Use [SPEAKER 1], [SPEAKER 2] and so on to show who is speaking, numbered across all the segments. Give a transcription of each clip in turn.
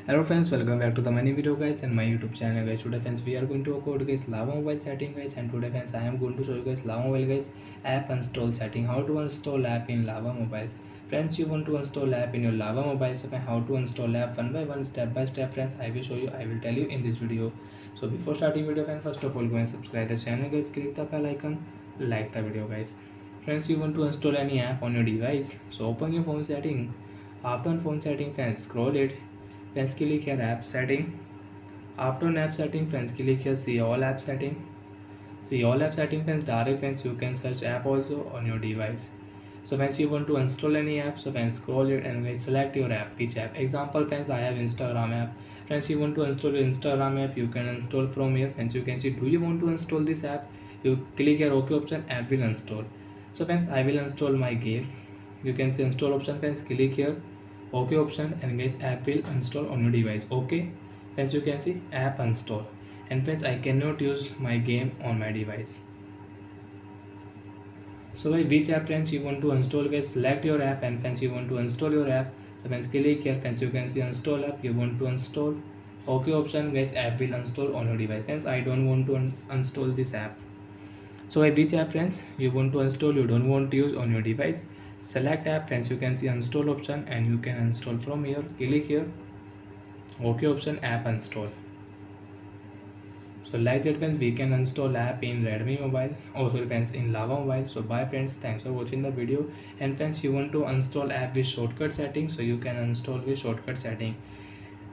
[SPEAKER 1] Hello friends, welcome back to the many video guys and my YouTube channel guys. Today friends we are going to code guys Lava mobile setting guys, and today friends I am going to show you guys Lava mobile guys app install setting. How to install app in Lava mobile. Friends, you want to install app in your Lava mobile, so how to install app one by one, step by step friends, I will show you, I will tell you in this video. So before starting video friends, first of all go and subscribe the channel guys, click the bell icon, like the video guys. Friends, you want to install any app on your device, so open your phone setting. After on phone setting friends, scroll it. Friends, click here app setting. After on app setting friends, click here see all app setting. See all app setting friends, direct friends you can search app also on your device. So friends, you want to install any app, so friends scroll it and guys select your app, which app. Example friends, I have Instagram app. Friends, you want to install your Instagram app, you can install from here. Friends, you can see, do you want to install this app? You click here OK option, app will install. So friends, I will install my game. You can see install option friends, click here OK option, and guys app will install on your device. Okay, as you can see app install, and friends I cannot use my game on my device. So by which app friends you want to install, guys select your app, and friends you want to install your app, so friends click here friends, you can see install app, you want to install. OK option, guys app will install on your device. Friends, I don't want to uninstall this app. So by which app friends you want to install, you don't want to use on your device, select app friends, you can see install option, and you can install from here. Click here OK option, app install. So like that friends, we can install app in Redmi mobile, also friends in Lava mobile. So bye friends, thanks for watching the video. And friends, you want to install app with shortcut setting, so you can install with shortcut setting.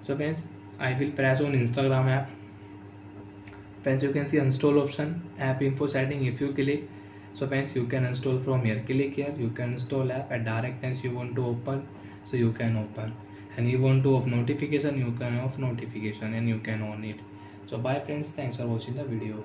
[SPEAKER 1] So friends, I will press on Instagram app. Friends, you can see install option, app info setting. If you click, so friends you can install from here. Click here, you can install app, and direct friends you want to open, so you can open. And you want to off notification, you can off notification, and you can on it. So bye friends, thanks for watching the video.